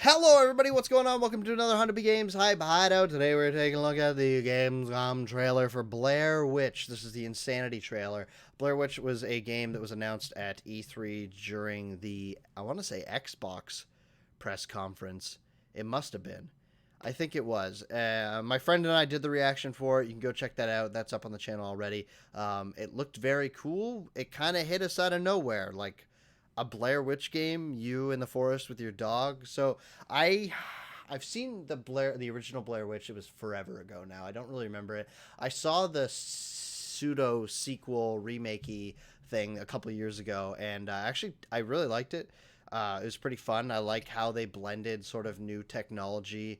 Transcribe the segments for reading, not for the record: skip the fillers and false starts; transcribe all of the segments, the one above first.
Hello everybody, what's going on? Welcome to another Hundo Games Hideout. Today we're taking a look at the Gamescom trailer for Blair Witch. This is the Insanity trailer. Blair Witch was a game that was announced at E3 during the, I want to say, Xbox press conference. It must have been. I think it was. My friend and I did the reaction for it. You can go check that out. That's up on the channel already. It looked very cool. It kind of hit us out of nowhere, like a Blair Witch game, you in the forest with your dog. So I've seen the original Blair Witch. It was forever ago now. I don't really remember it. I saw the pseudo sequel remakey thing a couple of years ago, and actually I really liked it. It was pretty fun. I like how they blended sort of new technology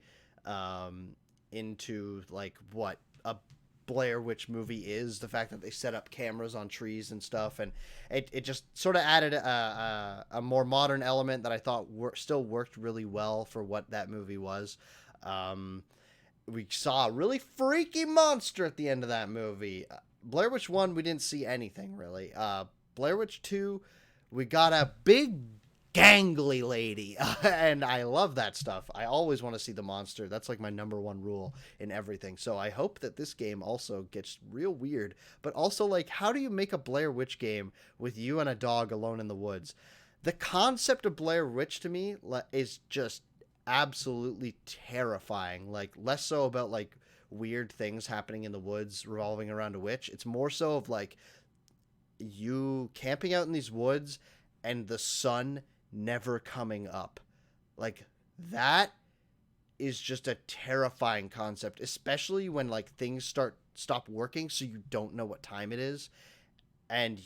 into like what a Blair Witch movie is. The fact that they set up cameras on trees and stuff, and it just sort of added a more modern element that I thought still worked really well for what that movie was. We saw a really freaky monster at the end of that movie. Blair Witch 1, we didn't see anything really. Blair Witch 2, we got a big gangly lady, and I love that stuff. I always want to see the monster. That's like my #1 rule in everything. So I hope that this game also gets real weird, but also like, how do you make a Blair Witch game with you and a dog alone in the woods? The concept of Blair Witch to me is just absolutely terrifying. Like, less so about like weird things happening in the woods revolving around a witch. It's more so of like you camping out in these woods and the sun never coming up. Like, that is just a terrifying concept, especially when like things stop working, so you don't know what time it is, and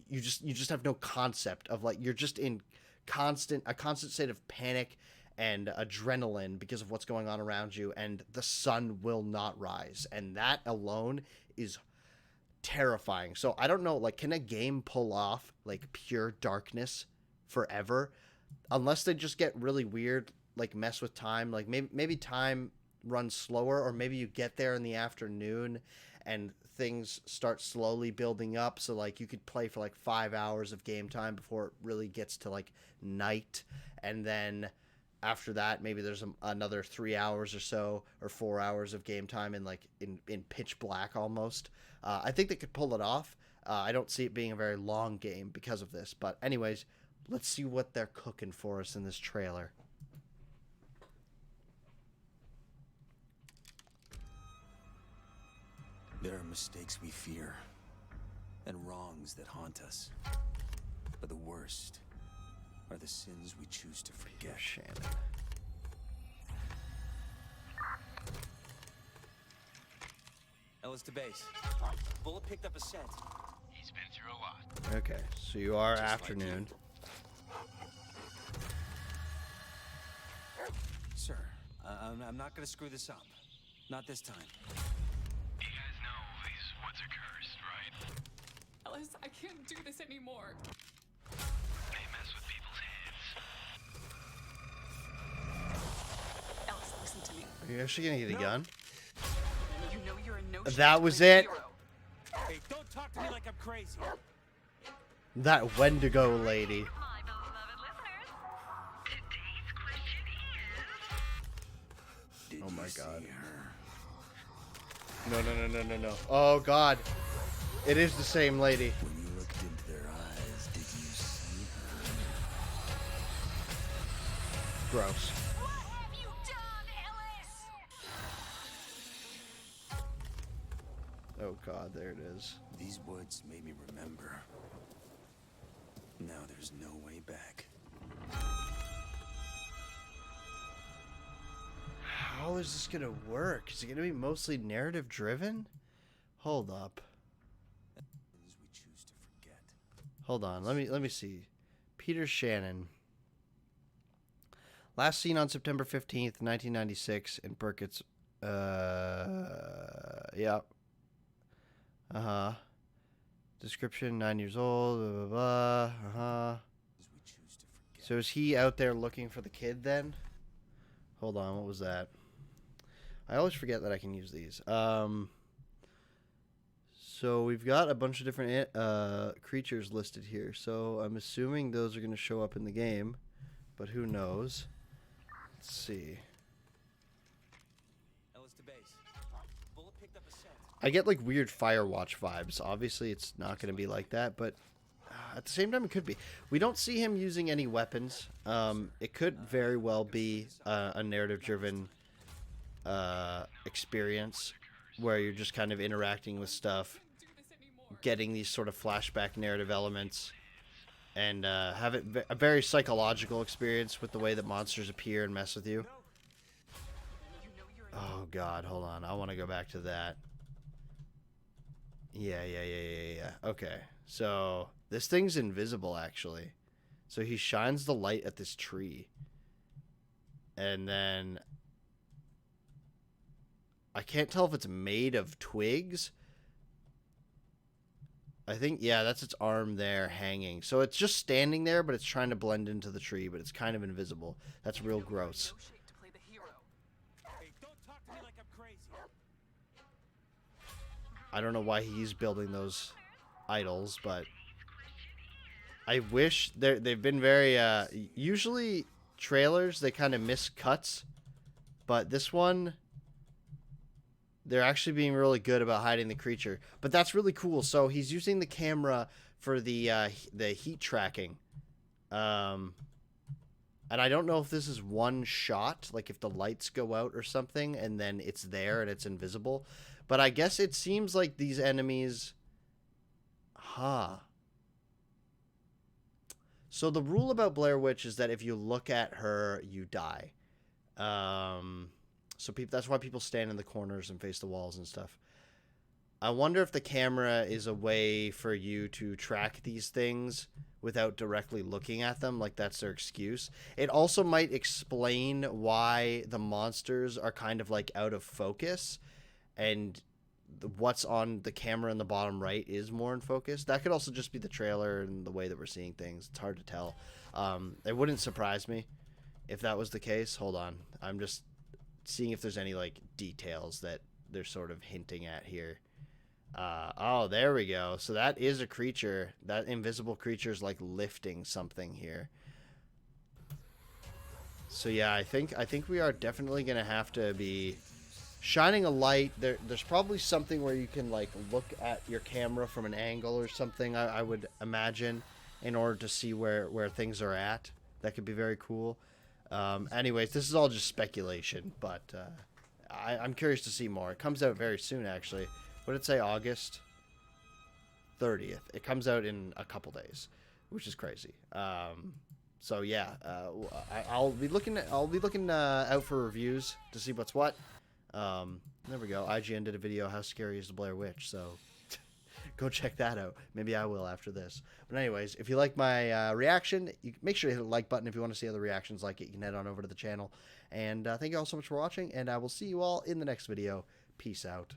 you just have no concept of, like, you're just in a constant state of panic and adrenaline because of what's going on around you, and the sun will not rise, and that alone is terrifying. So I don't know, like, can a game pull off like pure darkness forever? Unless they just get really weird, like mess with time, like maybe time runs slower, or maybe you get there in the afternoon and things start slowly building up, so like you could play for like 5 hours of game time before it really gets to like night, and then after that maybe there's another 3 hours or so, or 4 hours of game time in like in pitch black almost. I think they could pull it off. I don't see it being a very long game because of this, but anyways, let's see what they're cooking for us in this trailer. There are mistakes we fear, and wrongs that haunt us. But the worst are the sins we choose to forget. Shannon. Ellis to base. Bullet picked up a scent. He's been through a lot. Okay, so you are Just like afternoon. Sir, I'm not gonna screw this up. Not this time. You guys know these woods are cursed, right? Ellis, I can't do this anymore. They mess with people's heads. Ellis, listen to me. Are you actually gonna get a gun? You know you're a no That was it. Hey, don't talk to me like I'm crazy. That Wendigo lady. My beloved listeners, today's question is... Did Oh my you God. see her? No. Oh God. It is the same lady. When you looked into their eyes, did you see her? Gross. What have you done, Ellis? Oh God, there it is. These woods made me remember. Now there's no way back. How is this gonna work? Is it gonna be mostly narrative driven? Hold up. Sins we choose to forget. Hold on. Let me see. Peter Shannon. Last seen on September 15th, 1996 in Burkett's yeah. Uh-huh. Description, 9 years old, blah, blah, blah. Uh-huh. Sins we choose to forget. So is he out there looking for the kid then? Hold on, what was that? I always forget that I can use these. So we've got a bunch of different creatures listed here. So I'm assuming those are going to show up in the game, but who knows? Let's see. Ellis to base. Bullet picked up a scent. I get like weird Firewatch vibes. Obviously, it's not going to be like that, but at the same time, it could be. We don't see him using any weapons. It could very well be a narrative-driven experience where you're just kind of interacting with stuff, Do this anymore. getting these sort of flashback narrative elements, and have it a very psychological experience with the way that monsters appear and mess with you. You know you're a Oh God, hold on. I want to go back to that. Yeah. Okay, so this thing's invisible actually. So he shines the light at this tree, and then I can't tell if it's made of twigs. I think, yeah, that's its arm there hanging. So it's just standing there, but it's trying to blend into the tree, but it's kind of invisible. That's real gross. no shape to play the hero. Hey, don't talk to me like I'm crazy. I don't know why he's building those idols, but I wish they've been very usually trailers they kind of miss cuts, but this one they're actually being really good about hiding the creature. But that's really cool. So he's using the camera for the heat tracking. And I don't know if this is one shot, like if the lights go out or something and then it's there and it's invisible. But I guess it seems like these enemies... So the rule about Blair Witch is that if you look at her, you die. So that's why people stand in the corners and face the walls and stuff. I wonder if the camera is a way for you to track these things without directly looking at them, like that's their excuse. It also might explain why the monsters are kind of like out of focus and what's on the camera in the bottom right is more in focus. That could also just be the trailer and the way that we're seeing things. It's hard to tell. It wouldn't surprise me if that was the case. Hold on. I'm just seeing if there's any like details that they're sort of hinting at here. Oh, there we go. So that is a creature. That invisible creature is like lifting something here. So yeah, I think we are definitely gonna have to be shining a light. There's probably something where you can like look at your camera from an angle or something. I would imagine in order to see where things are at. That could be very cool. Anyways, this is all just speculation, but I'm curious to see more. It comes out very soon, actually. What did it say? August 30th. It comes out in a couple days, which is crazy. So yeah, I'll be looking out for reviews to see what's what. There we go. IGN did a video, how scary is the Blair Witch? So go check that out. Maybe I will after this. But anyways, if you like my reaction, you make sure to hit the like button. If you want to see other reactions like it, you can head on over to the channel. And thank you all so much for watching, and I will see you all in the next video. Peace out.